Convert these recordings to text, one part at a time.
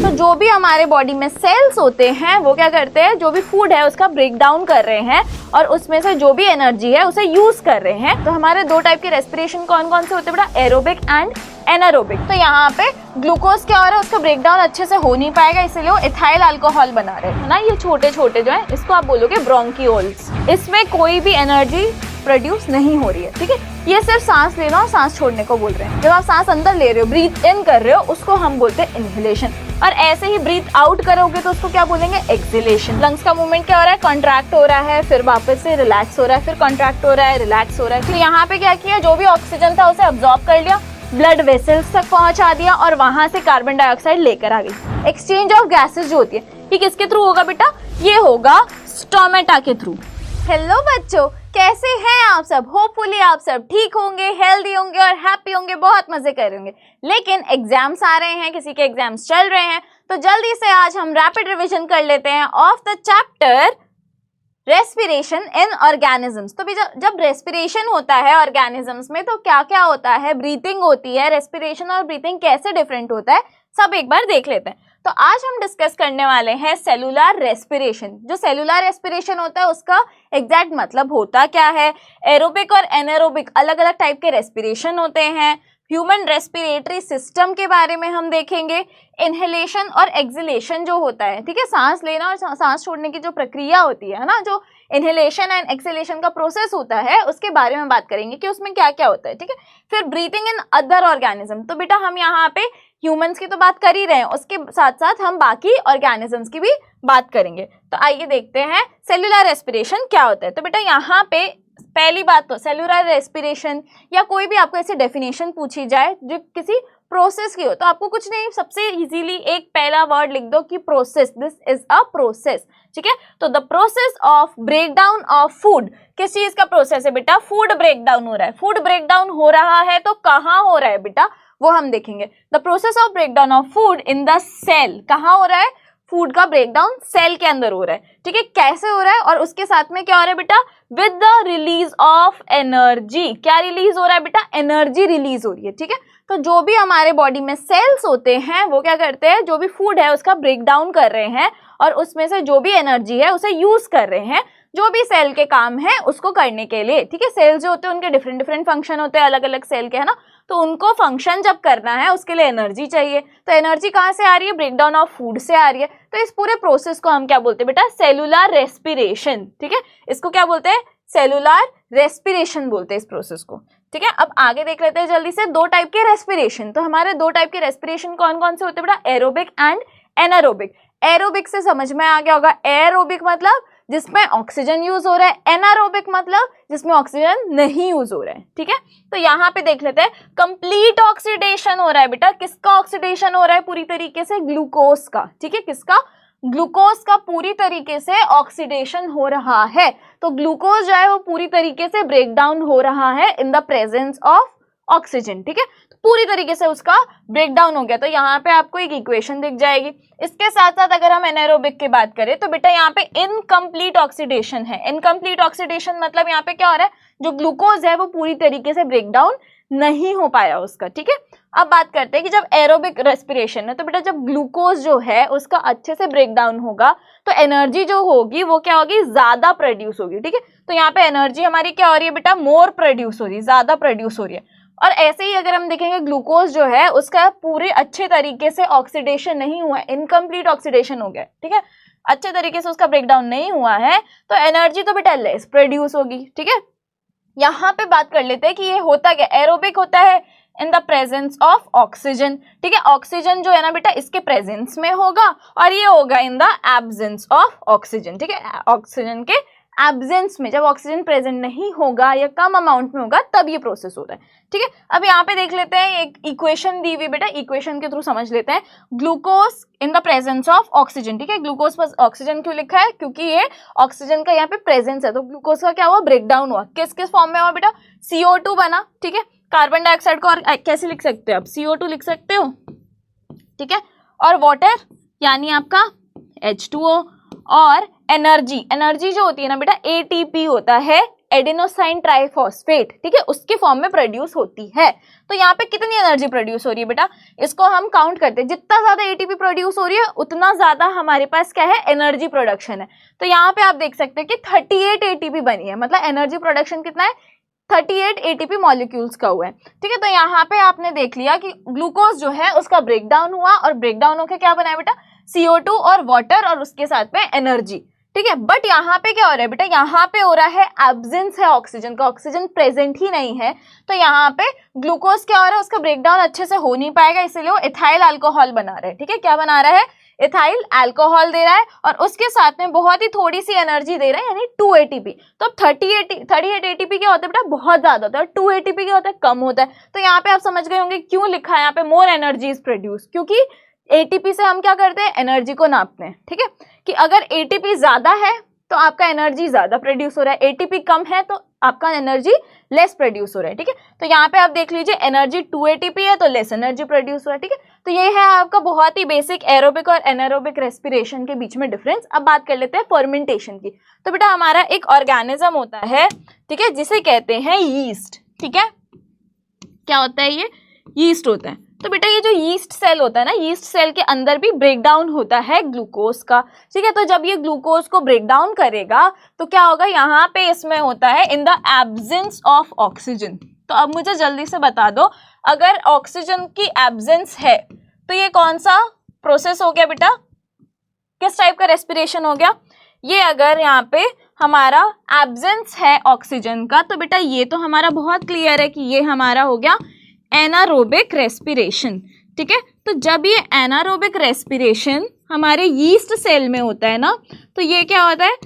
तो जो भी हमारे बॉडी में सेल्स होते हैं वो क्या करते हैं, जो भी फूड है उसका ब्रेक डाउन कर रहे हैं और उसमें से जो भी एनर्जी है उसे यूज कर रहे हैं। तो हमारे दो टाइप के रेस्पिरेशन कौन कौन से होते हैं बेटा, एरोबिक एंड एनारोबिक। तो यहाँ पे ग्लूकोज क्या हो रहा है, उसका ब्रेकडाउन अच्छे से हो नहीं पाएगा, इसलिए वो इथाइल अल्कोहल बना रहे हैं ना। ये छोटे छोटे जो है इसको आप बोलोगे ब्रोंकियोल्स। इसमें कोई भी एनर्जी प्रोड्यूस नहीं हो रही है, ठीक है। ये सिर्फ सांस लेना और सांस छोड़ने को बोल रहे हैं। जब आप सांस अंदर ले रहे हो, ब्रीथ इन कर रहे हो, उसको हम बोलते हैं इनहेलेशन, और ऐसे ही ब्रीथ आउट करोगे तो उसको क्या बोलेंगे, एक्सहेलेशन। लंग्स का मूवमेंट क्या हो रहा है, कॉन्ट्रैक्ट हो रहा है, फिर वापस से रिलैक्स हो रहा है, फिर कॉन्ट्रैक्ट हो रहा है, रिलैक्स हो रहा है। तो यहाँ पे क्या किया, जो भी ऑक्सीजन था उसे अब्सॉर्ब कर लिया, ब्लड वेसल्स तक पहुंचा दिया और वहां से कार्बन डाइऑक्साइड लेकर आ गई। एक्सचेंज ऑफ गैसेस जो होती है ये किसके थ्रू होगा बेटा, ये होगा स्टोमेटा के थ्रू। हेलो बच्चों, कैसे हैं आप सब? होपफुली आप सब ठीक होंगे, हेल्दी होंगे और हैप्पी होंगे, बहुत मजे कर रहे होंगे। लेकिन एग्जाम्स आ रहे हैं, किसी के एग्जाम्स चल रहे हैं, तो जल्दी से आज हम रैपिड रिवीजन कर लेते हैं of the chapter respiration in organisms. तो जब रेस्पिरेशन होता है ऑर्गेनिजम्स में तो क्या क्या होता है, ब्रीथिंग होती है, रेस्पिरेशन और ब्रीथिंग कैसे डिफरेंट होता है, सब एक बार देख लेते हैं। तो आज हम डिस्कस करने वाले हैं सेलुलर रेस्पिरेशन। जो सेलुलर रेस्पिरेशन होता है उसका एग्जैक्ट मतलब होता क्या है। एरोबिक और एनारोबिक अलग अलग टाइप के रेस्पिरेशन होते हैं। ह्यूमन रेस्पिरेटरी सिस्टम के बारे में हम देखेंगे। इनहेलेशन और एक्सहेलेशन जो होता है, ठीक है, सांस लेना और सांस छोड़ने की जो प्रक्रिया होती है ना, जो इनहेलेशन एंड एक्सहेलेशन का प्रोसेस होता है उसके बारे में बात करेंगे कि उसमें क्या क्या होता है, ठीक है। फिर ब्रीथिंग इन अदर ऑर्गेनिज्म, तो बेटा हम यहाँ पे ह्यूमंस की तो बात कर ही रहे हैं, उसके साथ साथ हम बाकी ऑर्गेनिजम्स की भी बात करेंगे। तो आइए देखते हैं सेलुलर रेस्पिरेशन क्या होता है। तो बेटा यहाँ पे पहली बात तो सेलुलर रेस्पिरेशन या कोई भी आपको ऐसी डेफिनेशन पूछी जाए जो किसी प्रोसेस की हो, तो आपको कुछ नहीं, सबसे इजीली एक पहला वर्ड लिख दो कि process, this is a process, ठीक है। तो the process of breakdown of food, किस चीज का प्रोसेस है बेटा, फूड ब्रेकडाउन हो रहा है। फूड ब्रेकडाउन हो रहा है तो कहाँ हो रहा है बेटा, वो हम देखेंगे। The process of breakdown of food in the cell, कहाँ हो रहा है, फूड का ब्रेकडाउन सेल के अंदर हो रहा है, ठीक है। कैसे हो रहा है और उसके साथ में क्या हो रहा है बेटा, with the release of energy. क्या रिलीज हो रहा है बेटा, एनर्जी रिलीज हो रही है, ठीक है। तो जो भी हमारे बॉडी में सेल्स होते हैं वो क्या करते हैं, जो भी फूड है उसका ब्रेकडाउन कर रहे हैं और उसमें से जो भी एनर्जी है उसे यूज कर रहे हैं, जो भी सेल के काम है उसको करने के लिए, ठीक है। सेल्स जो होते हैं उनके डिफरेंट डिफरेंट फंक्शन होते हैं, अलग अलग सेल के, है ना। तो उनको फंक्शन जब करना है उसके लिए एनर्जी चाहिए। तो एनर्जी कहाँ से आ रही है, ब्रेकडाउन ऑफ फूड से आ रही है। तो इस पूरे प्रोसेस को हम क्या बोलते हैं बेटा, सेलुलर रेस्पिरेशन, ठीक है। इसको क्या बोलते हैं, सेलुलर रेस्पिरेशन बोलते हैं इस प्रोसेस को, ठीक है। अब आगे देख लेते हैं जल्दी से दो टाइप के रेस्पिरेशन। तो हमारे दो टाइप के रेस्पिरेशन कौन कौन से होते हैं बेटा, एरोबिक एंड एनारोबिक। एरोबिक से समझ में आ गया होगा, एरोबिक मतलब जिसमें ऑक्सीजन यूज हो रहा है, एनारोबिक मतलब जिसमें ऑक्सीजन नहीं यूज हो रहा है, ठीक है। तो यहाँ पे देख लेते हैं, कंप्लीट ऑक्सीडेशन हो रहा है बेटा। किसका ऑक्सीडेशन हो रहा है, पूरी तरीके से ग्लूकोज का, ठीक है। किसका, ग्लूकोज का पूरी तरीके से ऑक्सीडेशन हो रहा है। तो ग्लूकोज जो है वो पूरी तरीके से ब्रेकडाउन हो रहा है in the presence of oxygen, ठीक है। तो पूरी तरीके से उसका ब्रेकडाउन हो गया। तो यहाँ पे आपको एक इक्वेशन दिख जाएगी। इसके साथ साथ अगर हम एनारोबिक की बात करें तो बेटा यहाँ पे इनकम्प्लीट ऑक्सीडेशन है। इनकम्प्लीट ऑक्सीडेशन मतलब यहाँ पे क्या हो रहा है, जो ग्लूकोज है वो पूरी तरीके से ब्रेकडाउन नहीं हो पाया उसका, ठीक है। अब बात करते हैं कि जब एरोबिक रेस्पिरेशन है तो बेटा जब ग्लूकोज जो है उसका अच्छे से ब्रेकडाउन होगा तो एनर्जी जो होगी वो क्या होगी, ज्यादा प्रोड्यूस होगी, ठीक है। तो यहाँ पे एनर्जी हमारी क्या हो रही है बेटा, मोर प्रोड्यूस हो रही है, ज्यादा प्रोड्यूस हो रही है। और ऐसे ही अगर हम देखेंगे ग्लूकोज जो है उसका पूरे अच्छे तरीके से ऑक्सीडेशन नहीं हुआ है, इनकम्प्लीट ऑक्सीडेशन हो गया, ठीक है, अच्छे तरीके से उसका ब्रेकडाउन नहीं हुआ है, तो एनर्जी तो बेटा लेस प्रोड्यूस होगी, ठीक है। यहाँ पे बात कर लेते हैं कि ये होता क्या, एरोबिक होता है in the presence of oxygen, ठीक है। ऑक्सीजन जो है ना बेटा इसके प्रेजेंस में होगा और ये होगा in the absence of oxygen, ठीक है। ऑक्सीजन के एब्सेंस में, जब ऑक्सीजन प्रेजेंट नहीं होगा या कम अमाउंट में होगा तब ये प्रोसेस होता है, ठीक है। अब यहाँ पे देख लेते हैं, एक इक्वेशन दी हुई बेटा, इक्वेशन के थ्रू समझ लेते हैं। Glucose in the presence of oxygen, ठीक है। ग्लूकोज पर ऑक्सीजन क्यों लिखा है, क्योंकि ये ऑक्सीजन का यहाँ पे प्रेजेंस है। तो ग्लूकोज का क्या हुआ, ब्रेकडाउन हुआ। किस किस फॉर्म में हुआ बेटा, CO2 बना, ठीक है। कार्बन डाइऑक्साइड को और कैसे लिख सकते हो आप, CO2 लिख सकते हो, ठीक है। और वाटर यानी आपका H2O, और एनर्जी, एनर्जी जो होती है ना बेटा ATP होता है एडेनोसाइन ट्राइफॉस्फेट, ठीक है, उसके फॉर्म में प्रोड्यूस होती है। तो यहाँ पे कितनी एनर्जी प्रोड्यूस हो रही है बेटा, इसको हम काउंट करते हैं। जितना ज्यादा एटीपी प्रोड्यूस हो रही है उतना ज्यादा हमारे पास क्या है, एनर्जी प्रोडक्शन है। तो यहाँ पे आप देख सकते हैं कि 38 एटीपी बनी है, मतलब एनर्जी प्रोडक्शन कितना है, 38 एटीपी मॉलिक्यूल्स का हुआ है, ठीक है। तो यहाँ पे आपने देख लिया कि ग्लूकोज जो है उसका ब्रेकडाउन हुआ और ब्रेकडाउन होकर क्या बना है बेटा, CO2 और वाटर और उसके साथ में एनर्जी, ठीक है। बट यहाँ पे क्या हो रहा है बेटा, यहाँ पे हो रहा है एब्सेंस है ऑक्सीजन का, ऑक्सीजन प्रेजेंट ही नहीं है। तो यहाँ पे ग्लूकोज क्या हो रहा है, उसका ब्रेकडाउन अच्छे से हो नहीं पाएगा, इसलिए वो इथाइल अल्कोहल बना रहा है, ठीक है। क्या बना रहा है, इथाइल अल्कोहल दे रहा है और उसके साथ में बहुत ही थोड़ी सी एनर्जी दे रहा है, यानी 2 ATP। तो अब 38 ATP क्या होता है बेटा, बहुत ज्यादा होता है। 2 ATP क्या होता है, कम होता है। तो यहाँ पे आप समझ गए होंगे क्यों लिखा है यहाँ पे मोर एनर्जी इज प्रोड्यूस, क्योंकि ATP से हम क्या करते हैं, एनर्जी को नापते हैं, ठीक है। कि अगर ATP ज्यादा है तो आपका एनर्जी ज्यादा प्रोड्यूस हो रहा है, ATP कम है तो आपका एनर्जी लेस प्रोड्यूस हो रहा है, ठीक है। तो यहाँ पे आप देख लीजिए एनर्जी 2 ATP है तो लेस एनर्जी प्रोड्यूस हो रहा है, ठीक है। तो ये है आपका बहुत ही बेसिक एरोबिक और एनारोबिक रेस्पिरेशन के बीच में डिफरेंस। अब बात कर लेते हैं फर्मेंटेशन की। तो बेटा हमारा एक ऑर्गेनिज्म होता है, ठीक है, जिसे कहते हैं यीस्ट, ठीक है। क्या होता है ये, यीस्ट होता है। तो बेटा ये जो यीस्ट सेल होता है ना, यीस्ट सेल के अंदर भी ब्रेकडाउन होता है ग्लूकोज का, ठीक है। तो जब ये ग्लूकोज को ब्रेकडाउन करेगा तो क्या होगा, यहाँ पे इसमें होता है in the absence of oxygen. तो अब मुझे जल्दी से बता दो, अगर ऑक्सीजन की एब्सेंस है तो ये कौन सा प्रोसेस हो गया बेटा, किस टाइप का रेस्पिरेशन हो गया ये। अगर यहाँ पे हमारा एब्सेंस है ऑक्सीजन का तो बेटा ये तो हमारा बहुत क्लियर है कि ये हमारा हो गया एनारोबिक रेस्पिरेशन, ठीक है। तो जब ये एनारोबिक रेस्पिरेशन हमारे यीस्ट सेल में होता है ना, तो ये क्या होता है,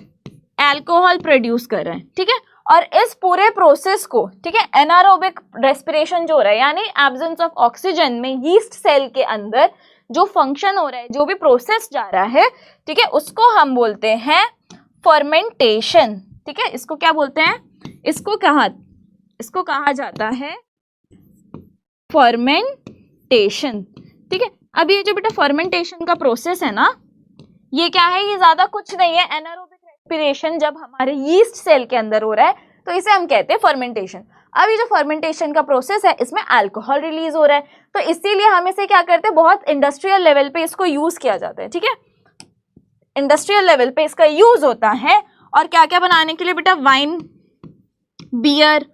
अल्कोहल प्रोड्यूस कर रहा है, ठीक है। और इस पूरे प्रोसेस को, ठीक है, एनारोबिक रेस्पिरेशन जो हो रहा है यानी एब्सेंस ऑफ ऑक्सीजन में यीस्ट सेल के अंदर जो फंक्शन हो रहा है, जो भी प्रोसेस जा रहा है, ठीक है, उसको हम बोलते हैं फर्मेंटेशन, ठीक है। इसको क्या बोलते हैं, इसको कहा जाता है फर्मेंटेशन, ठीक है। अब ये जो बेटा फर्मेंटेशन का प्रोसेस है ना, ये क्या है, ये ज्यादा कुछ नहीं है, एनारोबिक रेस्पिरेशन जब हमारे यीस्ट सेल के अंदर हो रहा है तो इसे हम कहते हैं फर्मेंटेशन। अब ये जो फर्मेंटेशन का प्रोसेस है इसमें अल्कोहल रिलीज हो रहा है, तो इसीलिए हम इसे क्या करते हैं, बहुत इंडस्ट्रियल लेवल पे इसको यूज किया जाता है, ठीक है। इंडस्ट्रियल लेवल पे इसका यूज होता है और क्या क्या बनाने के लिए बेटा, वाइन, बियर,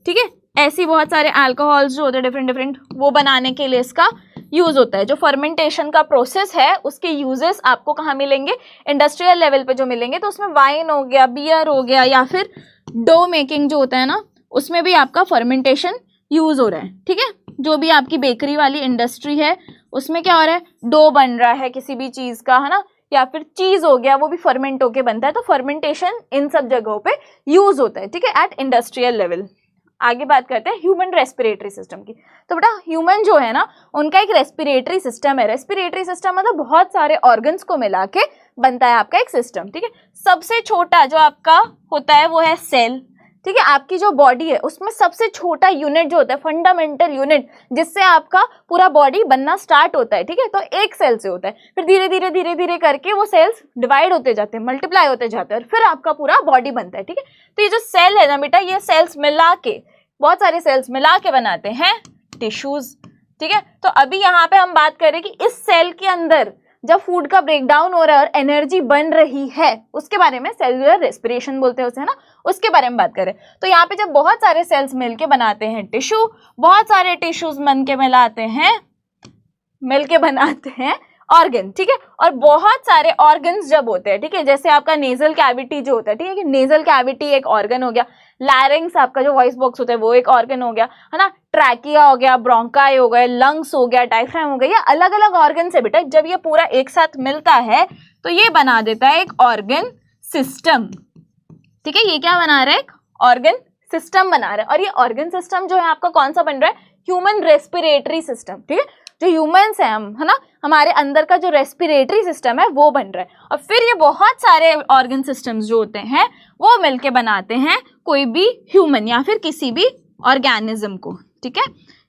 ठीक है, ऐसी बहुत सारे अल्कोहल्स जो होते हैं डिफरेंट डिफरेंट, वो बनाने के लिए इसका यूज होता है। जो फर्मेंटेशन का प्रोसेस है उसके यूजेस आपको कहाँ मिलेंगे, इंडस्ट्रियल लेवल पे जो मिलेंगे। तो उसमें वाइन हो गया, बियर हो गया, या फिर डो मेकिंग जो होता है ना, उसमें भी आपका फर्मेंटेशन यूज हो रहा है, ठीक है। जो भी आपकी बेकरी वाली इंडस्ट्री है उसमें क्या हो रहा है, डो बन रहा है किसी भी चीज का, है ना, या फिर चीज हो गया, वो भी फर्मेंट होके बनता है। तो फर्मेंटेशन इन सब जगहों पे यूज होता है, ठीक है, एट इंडस्ट्रियल लेवल। आगे बात करते हैं ह्यूमन रेस्पिरेटरी सिस्टम की। तो बेटा ह्यूमन जो है ना, उनका एक रेस्पिरेटरी सिस्टम है। रेस्पिरेटरी सिस्टम मतलब बहुत सारे ऑर्गन्स को मिला के बनता है आपका एक सिस्टम, ठीक है। सबसे छोटा जो आपका होता है वो है सेल, ठीक है। आपकी जो बॉडी है उसमें सबसे छोटा यूनिट जो होता है, फंडामेंटल यूनिट, जिससे आपका पूरा बॉडी बनना स्टार्ट होता है, ठीक है। तो एक सेल से होता है, फिर धीरे धीरे धीरे धीरे करके वो सेल्स डिवाइड होते जाते हैं, मल्टीप्लाई होते जाते हैं और फिर आपका पूरा बॉडी बनता है, ठीक है। तो ये जो सेल है ना बेटा, ये सेल्स मिला के, बहुत सारे सेल्स मिला के बनाते हैं टिश्यूज, ठीक है। तो अभी यहाँ पे हम बात करें कि इस सेल के अंदर जब फूड का ब्रेकडाउन हो रहा है और एनर्जी बन रही है, उसके बारे में सेलुलर रेस्पिरेशन बोलते हैं उसे, है ना, उसके बारे में बात करें। तो यहाँ पे जब बहुत सारे सेल्स मिलके बनाते हैं टिश्यू, बहुत सारे टिश्यूज मिलके बनाते हैं ऑर्गन, ठीक है। और बहुत सारे ऑर्गन्स जब होते हैं, ठीक है, जैसे आपका नेजल कैविटी जो होता है, ठीक है, कि नेजल कैविटी एक ऑर्गन हो गया, लैरिंग्स आपका जो वॉइस बॉक्स होता है वो एक ऑर्गन हो गया, है ना, ट्रैकिया हो गया, ब्रोंकाई हो गए, लंग्स हो गया, डायफ्राम हो गया, ये अलग अलग ऑर्गन है बेटा। जब ये पूरा एक साथ मिलता है तो ये बना देता है एक ऑर्गन सिस्टम, ठीक है। ये क्या बना रहा है, एक ऑर्गन सिस्टम बना रहा है। और ये ऑर्गन सिस्टम जो है आपका कौन सा बन रहा है, ह्यूमन रेस्पिरेटरी सिस्टम, ठीक है। जो ह्यूमंस हैं हम, है ना, हमारे अंदर का जो रेस्पिरेटरी सिस्टम है वो बन रहा है। और फिर ये बहुत सारे ऑर्गन सिस्टम्स जो होते हैं वो मिलके बनाते हैं कोई भी ह्यूमन या फिर किसी भी ऑर्गेनिज्म को, ठीक है।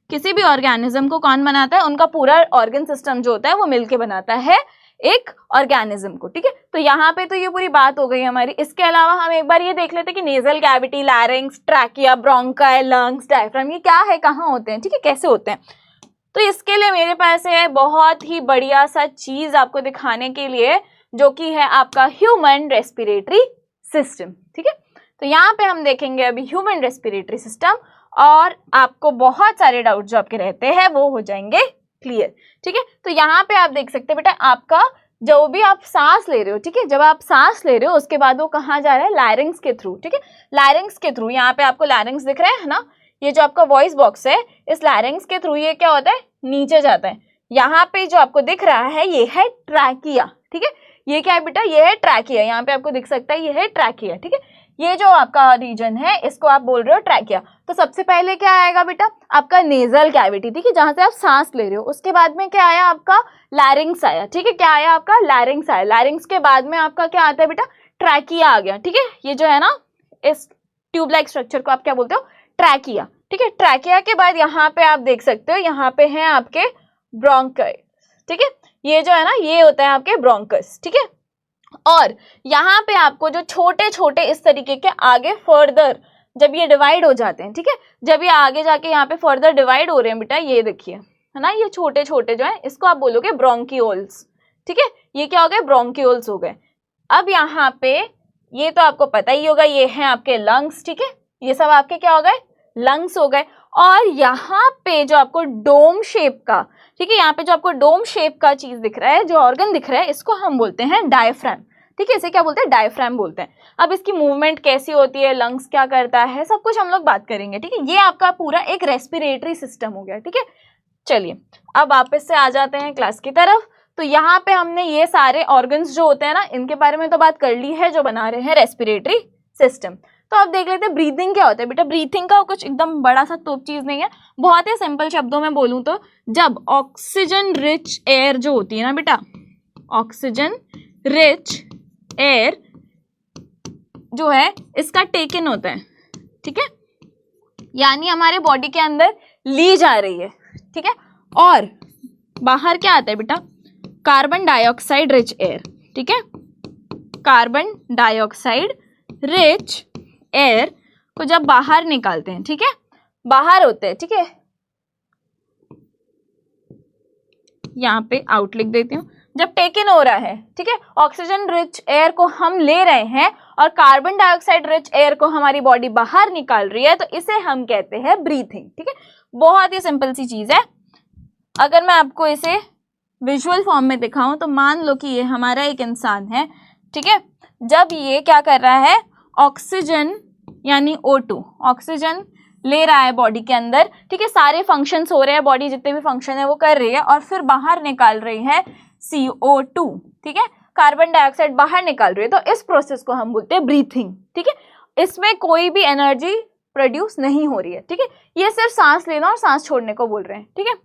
किसी भी ऑर्गेनिज्म को कौन बनाता है, उनका पूरा ऑर्गन सिस्टम जो होता है वो मिलके बनाता है एक ऑर्गेनिज्म को, ठीक है। तो यहाँ पे तो ये पूरी बात हो गई हमारी। इसके अलावा हम एक बार ये देख लेते हैं कि nasal cavity, larynx, trachea, bronchi, lungs, diaphragm ये क्या है, कहाँ होते हैं, ठीक है, कैसे होते हैं। तो इसके लिए मेरे पास है बहुत ही बढ़िया सा चीज आपको दिखाने के लिए, जो कि है आपका ह्यूमन रेस्पिरेटरी सिस्टम, ठीक है। तो यहाँ पे हम देखेंगे अभी ह्यूमन रेस्पिरेटरी सिस्टम, और आपको बहुत सारे डाउट जो आपके रहते हैं वो हो जाएंगे क्लियर, ठीक है। तो यहाँ पे आप देख सकते हैं बेटा, आपका जो भी आप सांस ले रहे हो, ठीक है, जब आप सांस ले रहे हो उसके बाद वो कहाँ जा रहा है, लैरिंग्स के थ्रू, ठीक है, लैरिंग्स के थ्रू। यहाँ पे आपको लैरिंग्स दिख रहा है ना, ये जो आपका वॉइस बॉक्स है, इस लैरिंग्स के थ्रू ये क्या होता है, नीचे जाता है। यहाँ पे जो आपको दिख रहा है ये है ट्रैकिया, ठीक है, ये क्या है बेटा, ये है ट्रैकिया। यहाँ पे आपको दिख सकता है ये है ट्रैकिया, ठीक है। ये जो आपका रीजन है इसको आप बोल रहे हो ट्रैकिया। तो सबसे पहले क्या आएगा बेटा, आपका नेजल कैविटी, ठीक है, जहां से आप सांस ले रहे हो। उसके बाद में क्या आया, आपका लैरिंग्स आया, ठीक है, क्या आया आपका, लैरिंग्स आया। लैरिंग्स के बाद में आपका क्या आता है बेटा, ट्रैकिया आ गया, ठीक है। ये जो है ना, इस ट्यूब लाइक स्ट्रक्चर को आप क्या बोलते हो, ट्रैकिया, ठीक है। ट्रैकिया के बाद यहाँ पे आप देख सकते हो, यहाँ पे है आपके ब्रोंकाई, ठीक है, ये जो है ना ये होता है आपके ब्रोंकस, ठीक है। और यहाँ पे आपको जो छोटे छोटे इस तरीके के आगे फर्दर जब ये डिवाइड हो जाते हैं, ठीक है, जब ये आगे जाके यहाँ पे फर्दर डिवाइड हो रहे हैं बेटा, ये देखिए है ना, ये छोटे छोटे जो है इसको आप बोलोगे ब्रोंकियोल्स, ठीक है। ये क्या हो गए, ब्रोंकियोल्स हो गए। अब यहाँ पे ये तो आपको पता ही होगा, ये है आपके लंग्स, ठीक है, ये सब आपके क्या हो गए, लंग्स हो गए। और यहाँ पे जो आपको डोम शेप का, ठीक है, यहाँ पे जो आपको डोम शेप का चीज दिख रहा है, जो ऑर्गन दिख रहा है, इसको हम बोलते हैं डायफ्राम, ठीक है, इसे क्या बोलते हैं, डायफ्राम बोलते हैं। अब इसकी मूवमेंट कैसी होती है, लंग्स क्या करता है, सब कुछ हम लोग बात करेंगे, ठीक है। ये आपका पूरा एक रेस्पिरेटरी सिस्टम हो गया, ठीक है। चलिए अब वापस से आ जाते हैं क्लास की तरफ। तो यहाँ पे हमने ये सारे ऑर्गन्स जो होते हैं ना, इनके बारे में तो बात कर ली है, जो बना रहे हैं रेस्पिरेटरी सिस्टम। तो अब देख लेते हैं ब्रीथिंग क्या होता है बेटा। ब्रीथिंग का कुछ एकदम बड़ा सा तोप चीज नहीं है, बहुत ही सिंपल शब्दों में बोलूं तो, जब ऑक्सीजन रिच एयर जो होती है ना बेटा, ऑक्सीजन रिच एयर जो है इसका टेक इन होता है, ठीक है, यानी हमारे बॉडी के अंदर ली जा रही है, ठीक है। और बाहर क्या आता है बेटा, कार्बन डाइऑक्साइड रिच एयर, ठीक है, कार्बन डाइऑक्साइड रिच एयर को जब बाहर निकालते हैं, ठीक है, बाहर होते हैं, ठीक है, यहाँ पे आउट लिख देती हूँ। जब टेक इन हो रहा है, ठीक है, ऑक्सीजन रिच एयर को हम ले रहे हैं और कार्बन डाइऑक्साइड रिच एयर को हमारी बॉडी बाहर निकाल रही है, तो इसे हम कहते हैं ब्रीथिंग, ठीक है। बहुत ही सिंपल सी चीज है। अगर मैं आपको इसे विजुअल फॉर्म में दिखाऊं तो मान लो कि ये हमारा एक इंसान है, ठीक है। जब ये क्या कर रहा है, ऑक्सीजन यानी O2 ऑक्सीजन ले रहा है बॉडी के अंदर, ठीक है, सारे फंक्शंस हो रहे हैं, बॉडी जितने भी फंक्शन है वो कर रही है, और फिर बाहर निकाल रही है CO2, ठीक है, कार्बन डाइऑक्साइड बाहर निकाल रही है। तो इस प्रोसेस को हम बोलते हैं ब्रीथिंग, ठीक है। इसमें कोई भी एनर्जी प्रोड्यूस नहीं हो रही है, ठीक है, ये सिर्फ सांस लेना और सांस छोड़ने को बोल रहे हैं, ठीक है।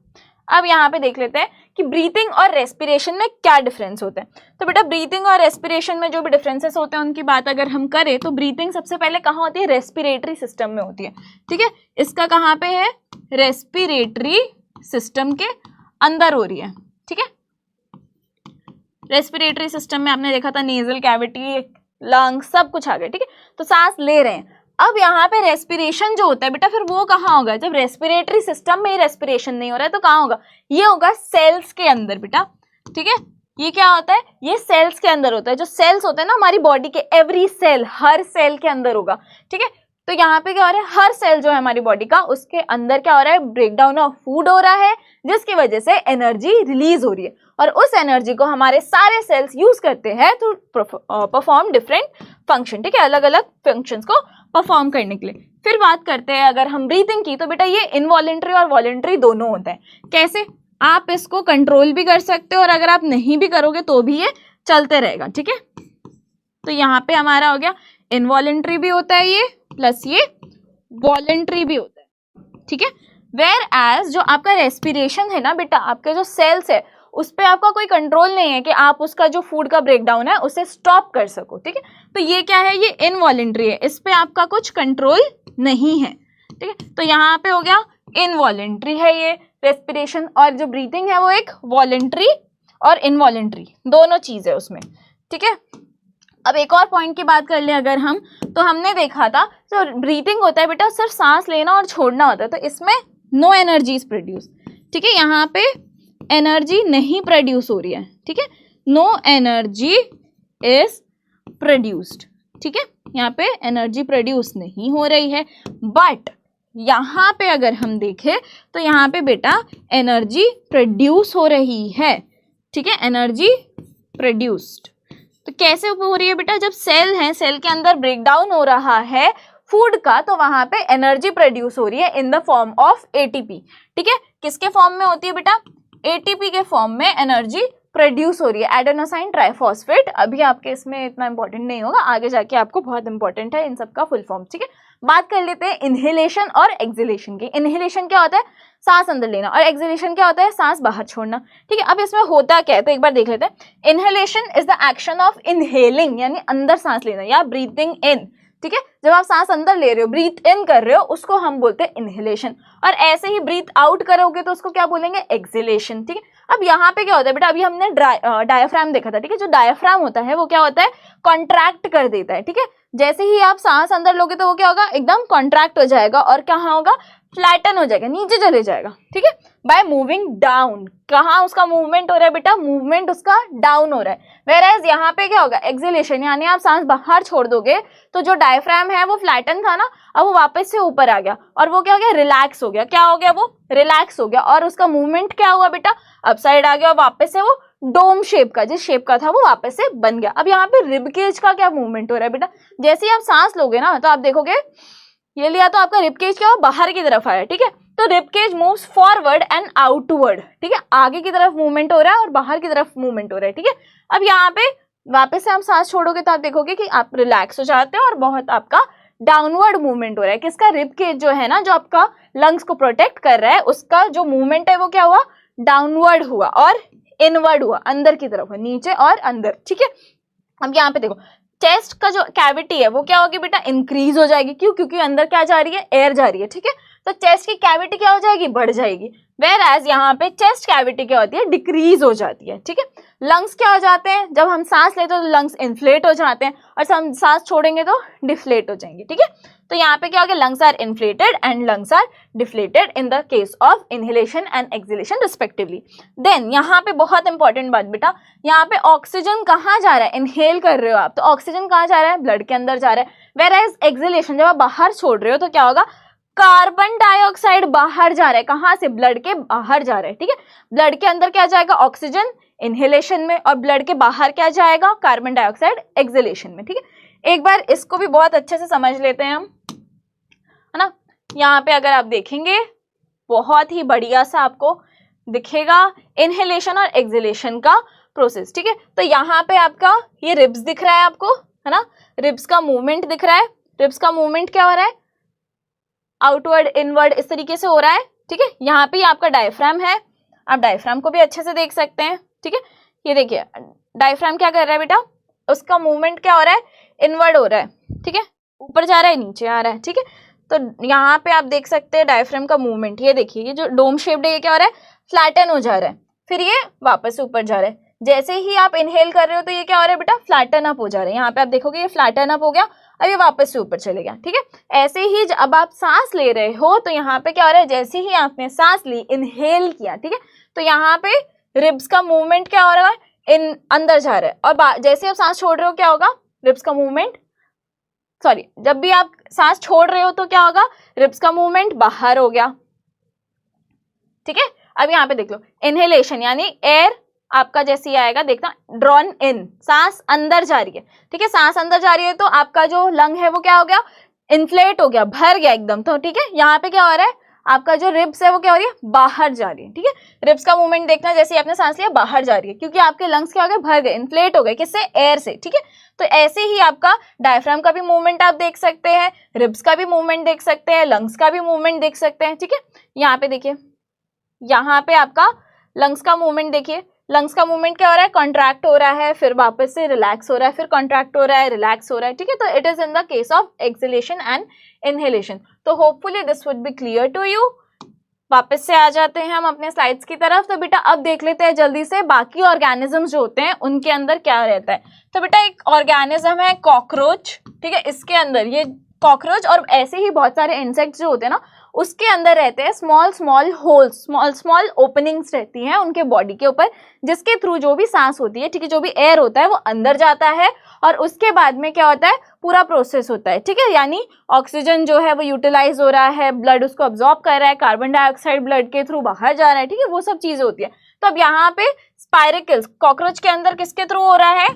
अब यहाँ पे देख लेते हैं कि ब्रीथिंग और रेस्पिरेशन में क्या डिफरेंस होता है। तो बेटा ब्रीथिंग और रेस्पिरेशन में जो भी डिफरेंसेस होते हैं उनकी बात अगर हम करें तो ब्रीथिंग सबसे पहले कहाँ होती है, रेस्पिरेटरी सिस्टम में होती है, ठीक है। इसका कहाँ पे है, रेस्पिरेटरी सिस्टम के अंदर हो रही है, ठीक है। रेस्पिरेटरी सिस्टम में आपने देखा था नेजल कैविटी, लंग्स सब कुछ आ गया, ठीक है। तो सांस ले रहे हैं। अब यहाँ पे रेस्पिरेशन जो होता है बेटा, फिर वो कहाँ होगा, जब रेस्पिरेटरी सिस्टम में रेस्पिरेशन नहीं हो रहा है तो कहाँ होगा, ये होगा सेल्स के अंदर बेटा, ठीक है। ये क्या होता है, ये सेल्स के अंदर होता है। जो सेल्स होते हैं ना हमारी बॉडी के, एवरी सेल, हर सेल के अंदर होगा, ठीक है। तो यहाँ पे क्या हो रहा है, हर सेल जो है हमारी बॉडी का, उसके अंदर क्या हो रहा है, ब्रेकडाउन ऑफ फूड हो रहा है, जिसकी वजह से एनर्जी रिलीज हो रही है, और उस एनर्जी को हमारे सारे सेल्स यूज करते हैं टू परफॉर्म डिफरेंट फंक्शन, ठीक है, अलग अलग फंक्शंस को परफॉर्म करने के लिए। फिर बात करते हैं अगर हम ब्रीथिंग की, तो बेटा ये इनवॉलेंट्री और वॉलेंट्री दोनों होता है। कैसे, आप इसको कंट्रोल भी कर सकते हो और अगर आप नहीं भी करोगे तो भी ये चलते रहेगा, ठीक है। तो यहाँ पे हमारा हो गया इनवॉलेंट्री भी होता है ये, प्लस ये वॉलेंट्री भी होता है, ठीक है। वेयर एज जो आपका रेस्पिरेशन है ना बेटा, आपके जो सेल्स है उस पर आपका कोई कंट्रोल नहीं है कि आप उसका जो फूड का ब्रेकडाउन है उसे स्टॉप कर सको, ठीक है। तो ये क्या है, ये इनवॉलेंट्री है, इस पे आपका कुछ कंट्रोल नहीं है, ठीक है। तो यहाँ पे हो गया इनवॉलेंट्री है ये रेस्पिरेशन, और जो ब्रीथिंग है वो एक वॉलेंट्री और इनवॉलेंट्री, दोनों चीज है उसमें, ठीक है। अब एक और पॉइंट की बात कर ले अगर हम, तो हमने देखा था तो ब्रीथिंग होता है बेटा सिर्फ सांस लेना और छोड़ना होता है, तो इसमें नो एनर्जी इज प्रोड्यूस, ठीक है, यहाँ पे एनर्जी नहीं प्रोड्यूस हो रही है, ठीक है, नो एनर्जी इज प्रोड्यूस्ड, ठीक है, यहाँ पे एनर्जी प्रोड्यूस नहीं हो रही है। बट यहाँ पे अगर हम देखें तो यहाँ पे बेटा एनर्जी प्रोड्यूस हो रही है, ठीक है, एनर्जी प्रोड्यूस्ड। तो कैसे हो रही है बेटा, जब सेल है, सेल के अंदर ब्रेक डाउन हो रहा है फूड का, तो वहां पे एनर्जी प्रोड्यूस हो रही है in the form of ATP, ठीक है। किसके फॉर्म में होती है बेटा, एटीपी के फॉर्म में एनर्जी प्रोड्यूस हो रही है, एडेनोसाइन ट्राइफॉस्फेट। अभी आपके इसमें इतना इंपॉर्टेंट नहीं होगा, आगे जाके आपको बहुत इंपॉर्टेंट है इन सब का फुल फॉर्म, ठीक है। बात कर लेते हैं इनहेलेशन और एक्सहेलेशन की। इनहेलेशन क्या होता है, सांस अंदर लेना, और एक्सहेलेशन क्या होता है, सांस बाहर छोड़ना, ठीक है। अब इसमें होता क्या है तो एक बार देख लेते हैं। Inhalation is the action of inhaling, यानी अंदर सांस लेना या ब्रीथिंग इन, ठीक है। जब आप सांस अंदर ले रहे हो, ब्रीथ इन कर रहे हो, उसको हम बोलते हैं इनहेलेशन, और ऐसे ही ब्रीथ आउट करोगे तो उसको क्या बोलेंगे, एक्सहेलेशन, ठीक है। अब यहाँ पे क्या होता है बेटा, अभी हमने डायफ्राम देखा था, ठीक है। जो डायफ्राम होता है वो क्या होता है, कॉन्ट्रैक्ट कर देता है, ठीक है। जैसे ही आप सांस अंदर लोगे तो वो क्या होगा, एकदम कॉन्ट्रैक्ट हो जाएगा और कहाँ होगा, फ्लैटन हो जाएगा, नीचे चले जाएगा, ठीक है, बाय मूविंग डाउन। कहाँ उसका मूवमेंट हो रहा है बेटा, मूवमेंट उसका डाउन हो रहा है। वेयरएज यहाँ पे क्या होगा, एक्सहेलेशन, यानी आप सांस बाहर छोड़ दोगे तो जो डायफ्राम है वो फ्लैटन था ना, अब वो वापस से ऊपर आ गया और वो क्या हो गया, रिलैक्स हो गया। क्या हो गया, वो रिलैक्स हो गया, और उसका मूवमेंट क्या हुआ बेटा, अपसाइड आ गया, और वापस से वो डोम शेप का, जिस शेप का था वो वापस से बन गया। अब यहाँ पे रिब केज का क्या मूवमेंट हो रहा है बेटा, जैसे ही आप सांस लोगे ना तो आप देखोगे ये लिया तो आपका रिब केज क्या हो, बाहर की तरफ आया, ठीक है। तो rib cage moves forward and outward, ठीक है, आगे की तरफ मूवमेंट हो रहा है और बाहर की तरफ मूवमेंट हो रहा है, ठीक है। अब यहाँ पे वापस से आप सांस छोड़ोगे तो आप देखोगे कि आप रिलैक्स हो जाते हो और बहुत आपका डाउनवर्ड मूवमेंट हो रहा है। किसका, रिब केज जो है ना, जो आपका लंग्स को प्रोटेक्ट कर रहा है, उसका जो मूवमेंट है वो क्या हुआ, डाउनवर्ड हुआ और इनवर्ड हुआ, अंदर की तरफ, नीचे और अंदर, ठीक है। अब यहाँ पे देखो, चेस्ट का जो कैविटी है वो क्या होगी बेटा, इंक्रीज हो जाएगी। क्यों, क्योंकि अंदर क्या जा रही है, एयर जा रही है, ठीक है। तो चेस्ट की कैविटी क्या हो जाएगी, बढ़ जाएगी। वेयर एज यहाँ पे चेस्ट कैविटी क्या होती है, डिक्रीज हो जाती है, ठीक है। लंग्स क्या हो जाते हैं, जब हम सांस लेते हैं तो लंग्स इन्फ्लेट हो जाते हैं और हम सांस छोड़ेंगे तो डिफ्लेट हो जाएंगे, ठीक है। तो यहाँ पे क्या हो गया, lungs are inflated and lungs are deflated in the case of inhalation and exhalation respectively. Then यहाँ पे बहुत इंपॉर्टेंट बात बेटा, यहाँ पे ऑक्सीजन कहाँ जा रहा है, इनहेल कर रहे हो आप तो ऑक्सीजन कहाँ जा रहा है, ब्लड के अंदर जा रहा है। वेयर एज एक्सहेलेशन, जब आप बाहर छोड़ रहे हो तो क्या होगा, कार्बन डाइऑक्साइड बाहर जा रहा है, कहाँ से, ब्लड के बाहर जा रहा है, ठीक है। ब्लड के अंदर क्या जाएगा, ऑक्सीजन इनहेलेशन में, और ब्लड के बाहर क्या जाएगा, कार्बन डाइऑक्साइड एक्सहेलेशन में, ठीक है। एक बार इसको भी बहुत अच्छे से समझ लेते हैं हम, है ना। यहाँ पे अगर आप देखेंगे बहुत ही बढ़िया सा आपको दिखेगा इनहेलेशन और एक्सहेलेशन का प्रोसेस, ठीक है। तो यहाँ पे आपका ये रिब्स दिख रहा है आपको, है ना, रिब्स का मूवमेंट दिख रहा है। रिब्स का मूवमेंट क्या हो रहा है, आउटवर्ड इनवर्ड इस तरीके से हो रहा है, ठीक है। यहाँ पे आपका डायफ्राम है, आप डायफ्राम को भी अच्छे से देख सकते हैं, ठीक है। ये देखिए डायफ्राम क्या कर रहा है बेटा, उसका मूवमेंट क्या हो रहा है, इनवर्ड हो रहा है, ठीक है, ऊपर जा रहा है, नीचे आ रहा है, ठीक है। तो यहाँ पे आप देख सकते हैं डायफ्राम का मूवमेंट, ये देखिए ये जो डोम शेप्ड है ये क्या हो रहा है, फ्लैटन हो जा रहा है, फिर ये वापस ऊपर जा रहा है। जैसे ही आप इनहेल कर रहे हो तो ये क्या हो रहा है बेटा, फ्लैटन अप हो जा रहा है। यहाँ पे आप देखोगे ये फ्लैटन अप हो गया, अब ये वापस से ऊपर चले गया, ठीक है। ऐसे ही अब आप सांस ले रहे हो तो यहाँ पे क्या हो रहा है, जैसे ही आपने सांस ली, इनहेल किया, ठीक है, तो यहाँ पे रिब्स का मूवमेंट क्या हो रहा है, इन अंदर जा रहा है, और जैसे आप सांस छोड़ रहे हो क्या होगा, रिब्स का मूवमेंट, सॉरी, जब भी आप सांस छोड़ रहे हो तो क्या होगा, रिब्स का मूवमेंट बाहर हो गया, ठीक है। अब यहाँ पे देख लो, इनहेलेशन यानी एयर आपका जैसे ही आएगा, देखना, ड्रॉन इन, सांस अंदर जा रही है, ठीक है, सांस अंदर जा रही है तो आपका जो लंग है वो क्या हो गया, इन्फ्लेट हो गया, भर गया एकदम, तो ठीक है। यहाँ पे क्या हो रहा है, आपका जो रिब्स है वो क्या हो रही है, बाहर जा रही है, ठीक है। रिब्स का मूवमेंट देखना, जैसे आपने सांस लिया बाहर जा रही है, क्योंकि आपके लंग्स क्या हो गए, भर गए, इन्फ्लेट हो गए, किससे, एयर से, ठीक है। तो ऐसे ही आपका डायफ्राम का भी मूवमेंट आप देख सकते हैं, रिब्स का भी मूवमेंट देख सकते हैं, लंग्स का भी मूवमेंट देख सकते हैं, ठीक है। यहाँ पे देखिए, यहाँ पे आपका लंग्स का मूवमेंट देखिए, लंग्स का मूवमेंट क्या हो रहा है, कॉन्ट्रैक्ट हो रहा है, फिर वापस से रिलैक्स हो रहा है, फिर कॉन्ट्रैक्ट हो रहा है, रिलैक्स हो रहा है, ठीक है। तो it is in the case of exhalation and inhalation. तो hopefully this would be clear to you. वापस से आ जाते हैं हम अपने स्लाइड्स की तरफ। तो बेटा अब देख लेते हैं जल्दी से बाकी ऑर्गेनिजम्स जो होते हैं उनके अंदर क्या रहता है। तो बेटा एक ऑर्गेनिज्म है कॉकरोच, ठीक है, इसके अंदर ये कॉकरोच और ऐसे ही बहुत सारे इंसेक्ट्स जो होते हैं ना उसके अंदर रहते हैं small small holes, small small openings रहती हैं उनके बॉडी के ऊपर, जिसके थ्रू जो भी सांस होती है, ठीक है, जो भी एयर होता है वो अंदर जाता है और उसके बाद में क्या होता है, पूरा प्रोसेस होता है, ठीक है, यानी ऑक्सीजन जो है वो यूटिलाइज हो रहा है, ब्लड उसको अब्जॉर्ब कर रहा है, कार्बन डाइऑक्साइड ब्लड के थ्रू बाहर जा रहा है, ठीक है, वो सब चीजें होती है। तो अब यहाँ पे स्पाइरिकल्स कॉकरोच के अंदर किसके थ्रू हो रहा है,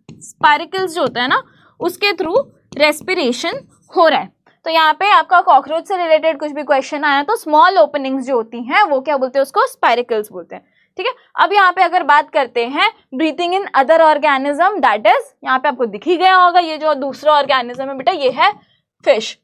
स्पाइरिकल्स जो होता है ना उसके थ्रू रेस्पिरेशन हो रहा है। तो यहाँ पे आपका कॉकरोच से रिलेटेड कुछ भी क्वेश्चन आया तो स्मॉल ओपनिंग्स जो होती हैं वो क्या बोलते हैं, उसको स्पाइरिकल्स बोलते हैं, ठीक है। अब यहाँ पे अगर बात करते हैं breathing in other organism, that is, यहाँ पे आपको दिख ही गया होगा ये जो दूसरा ऑर्गेनिज्म है बेटा ये है फिश,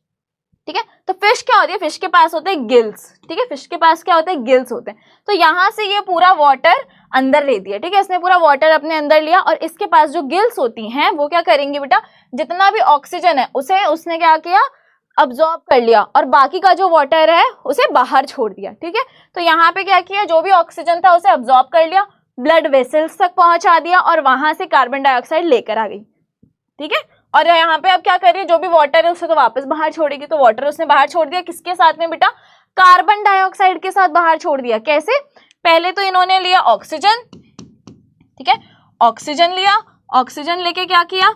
ठीक है। तो फिश क्या होती है, फिश के पास होते हैं गिल्स, ठीक है, फिश के पास क्या होते हैं, गिल्स होते हैं। तो यहाँ से ये पूरा वाटर अंदर ले दिया, ठीक है, इसने पूरा वाटर अपने अंदर लिया और इसके पास जो गिल्स होती हैं वो क्या करेंगे बेटा, जितना भी ऑक्सीजन है उसे उसने क्या किया, अब्सॉर्ब कर लिया और बाकी का जो वाटर है उसे बाहर छोड़ दिया, ठीक है। तो यहाँ पे क्या किया, जो भी ऑक्सीजन था उसे अब्सॉर्ब कर लिया, ब्लड वेसल्स तक पहुंचा दिया और वहां से कार्बन डाइऑक्साइड लेकर आ गई, ठीक है। और यहाँ पे अब क्या कर रही है, जो भी वाटर है उसे तो वापस बाहर छोड़ेगी, तो वाटर उसने बाहर छोड़ दिया, किसके साथ में बेटा, कार्बन डाइऑक्साइड के साथ बाहर छोड़ दिया। कैसे, पहले तो इन्होंने लिया ऑक्सीजन, ठीक है, ऑक्सीजन लिया, ऑक्सीजन लेके क्या किया,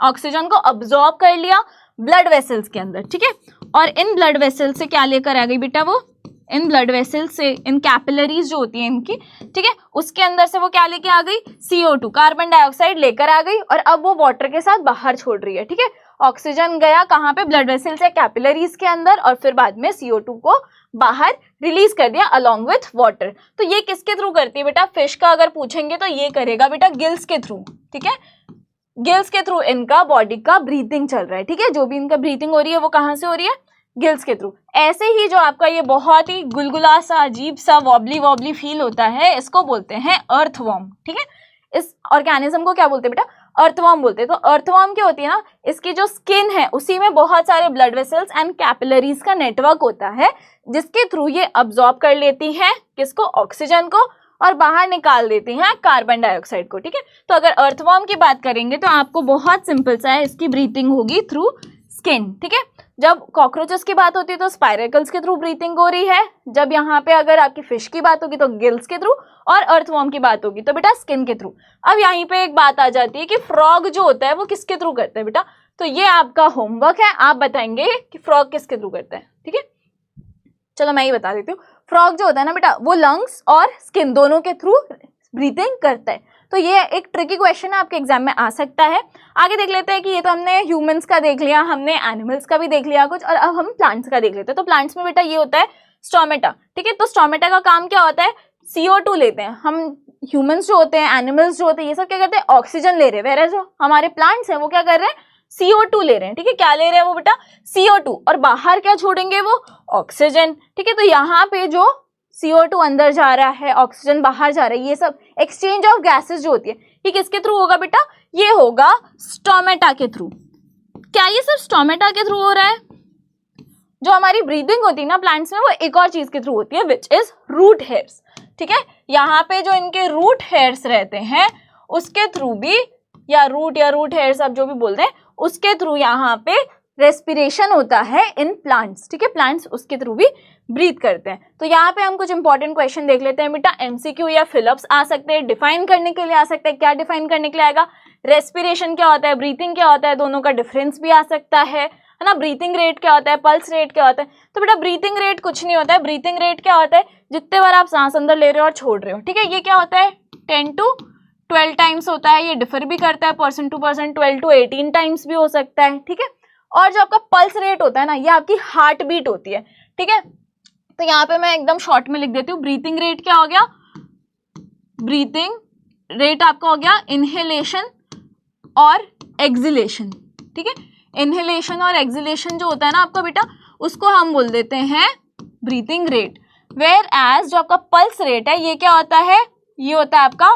ऑक्सीजन को अब्सॉर्ब कर लिया ब्लड वेसल्स के अंदर, ठीक है, और इन ब्लड वेसल्स से क्या लेकर आ गई बेटा, वो इन ब्लड वेसल्स से, इन कैपिलरीज जो होती है इनकी, ठीक है, उसके अंदर से वो क्या लेके आ गई, CO2 कार्बन डाइऑक्साइड लेकर आ गई और अब वो वाटर के साथ बाहर छोड़ रही है, ठीक है। ऑक्सीजन गया कहाँ पे, ब्लड वेसल्स या कैपिलरीज के अंदर और फिर बाद में CO2 को बाहर रिलीज कर दिया अलॉन्ग विथ वाटर। तो ये किसके थ्रू करती है बेटा, फिश का अगर पूछेंगे तो ये करेगा बेटा गिल्स के थ्रू, ठीक है, गिल्स के थ्रू इनका बॉडी का ब्रीथिंग चल रहा है, ठीक है, जो भी इनका ब्रीथिंग हो रही है वो कहाँ से हो रही है, गिल्स के थ्रू। ऐसे ही जो आपका ये बहुत ही गुलगुला सा अजीब सा वॉबली वॉबली फील होता है इसको बोलते हैं अर्थवॉर्म, ठीक है। इस ऑर्गेनिज्म को क्या बोलते हैं बेटा, अर्थवॉर्म बोलते हैं। तो अर्थवॉर्म क्या होती है ना, इसकी जो स्किन है उसी में बहुत सारे ब्लड वेसल्स एंड कैपिलरीज का नेटवर्क होता है जिसके थ्रू ये अब्सॉर्ब कर लेती हैं किसको, ऑक्सीजन को, और बाहर निकाल देती हैं कार्बन डाइऑक्साइड को, ठीक है। तो अगर अर्थवॉर्म की बात करेंगे तो आपको बहुत सिंपल सा है, इसकी ब्रीथिंग होगी थ्रू स्किन, ठीक है। जब कॉकरोचेस की बात होती है तो स्पाइरकल्स के थ्रू ब्रीथिंग हो रही है, जब यहाँ पे अगर आपकी फिश की बात होगी तो गिल्स के थ्रू, और अर्थवॉर्म की बात होगी तो बेटा स्किन के थ्रू। अब यहीं पे एक बात आ जाती है कि फ्रॉग जो होता है वो किसके थ्रू करता है बेटा, तो ये आपका होमवर्क है, आप बताएंगे कि फ्रॉग किसके थ्रू करता है, ठीक है। चलो मैं ही बता देती हूँ, फ्रॉग जो होता है ना बेटा वो लंग्स और स्किन दोनों के थ्रू ब्रीथिंग करता है। तो ये एक ट्रिकी क्वेश्चन है, आपके एग्जाम में आ सकता है। आगे देख लेते हैं कि ये तो हमने ह्यूमंस का देख लिया, हमने एनिमल्स का भी देख लिया कुछ, और अब हम प्लांट्स का देख लेते हैं। तो प्लांट्स में बेटा ये होता है स्टोमेटा, ठीक है। तो स्टोमेटा का काम क्या होता है, CO2 लेते हैं हम, ह्यूमंस जो होते हैं, एनिमल्स जो होते हैं, ये सब क्या करते हैं, ऑक्सीजन ले रहे हैं, वेयर जो हमारे प्लांट्स हैं वो क्या कर रहे हैं, CO2 ले रहे हैं, ठीक है। क्या ले रहे हैं वो बेटा, CO2, और बाहर क्या छोड़ेंगे वो, ऑक्सीजन, ठीक है। तो यहाँ पे जो CO2 अंदर जा रहा है, ऑक्सीजन बाहर जा रहा है, ये सब एक्सचेंज ऑफ गैसेस जो होती है ये किसके थ्रू होगा बेटा, ये होगा स्टोमेटा के थ्रू। क्या ये सिर्फ स्टोमेटा के थ्रू हो रहा है, जो हमारी ब्रीदिंग होती है ना प्लांट्स में वो एक और चीज के थ्रू होती है, विच इज रूट हेयर्स, ठीक है। यहाँ पे जो इनके रूट हेयर्स रहते हैं उसके थ्रू भी, या रूट हेयर्स आप जो भी बोलते हैं, उसके थ्रू यहाँ पे रेस्पिरेशन होता है इन प्लांट्स, ठीक है। प्लांट्स उसके थ्रू भी ब्रीथ करते हैं। तो यहाँ पे हम कुछ इंपॉर्टेंट क्वेश्चन देख लेते हैं बेटा, MCQ या फिलअप्स आ सकते हैं, डिफाइन करने के लिए आ सकते हैं। क्या डिफाइन करने के लिए आएगा, रेस्पिरेशन क्या होता है, ब्रीथिंग क्या होता है, दोनों का डिफरेंस भी आ सकता है ना, ब्रीथिंग रेट क्या होता है, पल्स रेट क्या होता है। तो बेटा ब्रीथिंग रेट कुछ नहीं होता है, ब्रीथिंग रेट क्या होता है, जितने बार आप सांस अंदर ले रहे हो और छोड़ रहे हो, ठीक है। ये क्या होता है, 10 to 12 टाइम्स होता है, ये डिफर भी करता है person to person, 12 to 18 times भी हो सकता है, ठीक है। और जो आपका पल्स रेट होता है ना, ये आपकी हार्ट बीट होती है, ठीक है। तो यहाँ पे मैं एकदम शॉर्ट में लिख देती हूँ, ब्रीथिंग रेट क्या हो गया, ब्रीथिंग रेट आपका हो गया इनहेलेशन और एक्सहेलेशन, ठीक है। इनहेलेशन और एक्सहेलेशन जो होता है ना आपका बेटा, उसको हम बोल देते हैं ब्रीथिंग रेट। वेयर एज जो आपका पल्स रेट है ये क्या होता है, ये होता है आपका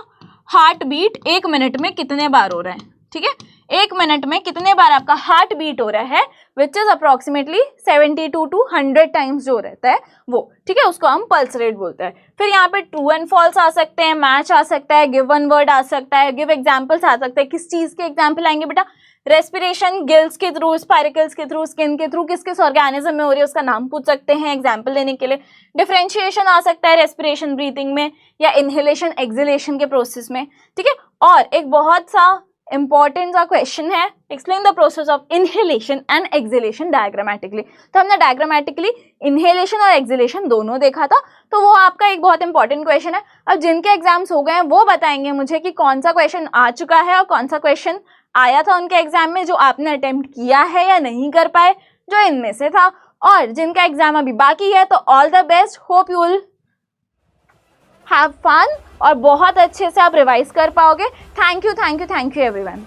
हार्ट बीट 1 मिनट में कितने बार हो रहा है, ठीक है। 1 मिनट में कितने बार आपका हार्ट बीट हो रहा है, which is approximately 72 to 100 times जो रहता है वो, ठीक है, उसको हम पल्स रेट बोलते हैं। फिर यहाँ पे ट्रू एंड फॉल्स आ सकते हैं, मैच आ सकता है, गिव वन वर्ड आ सकता है, गिव एग्जाम्पल्स आ सकते हैं। किस चीज के एग्जाम्पल आएंगे बेटा? रेस्पिरेशन गिल्स के थ्रू, स्पाइरिकल्स के थ्रू, स्किन के थ्रू, किस किस ऑर्गेनिज्म में हो रही है उसका नाम पूछ सकते हैं एग्जाम्पल देने के लिए। डिफरेंशिएशन आ सकता है रेस्पिरेशन ब्रीथिंग में या इनहेलेशन एक्सहेलेशन के प्रोसेस में, ठीक है। और एक बहुत सा इंपॉर्टेंट सा क्वेश्चन है, explain the process of inhalation and exhalation diagrammatically. तो हमने डायग्रामेटिकली इनहेलेशन और एक्सहेलेशन दोनों देखा था, तो वो आपका एक बहुत इंपॉर्टेंट क्वेश्चन है। अब जिनके एग्जाम्स हो गए हैं वो बताएंगे मुझे कि कौन सा क्वेश्चन आ चुका है और कौन सा क्वेश्चन आया था उनके एग्जाम में जो आपने अटेम्प्ट किया है या नहीं कर पाए, जो इनमें से था। और जिनका एग्जाम अभी बाकी है तो all the best, hope you will have fun और बहुत अच्छे से आप रिवाइज कर पाओगे। Thank you everyone.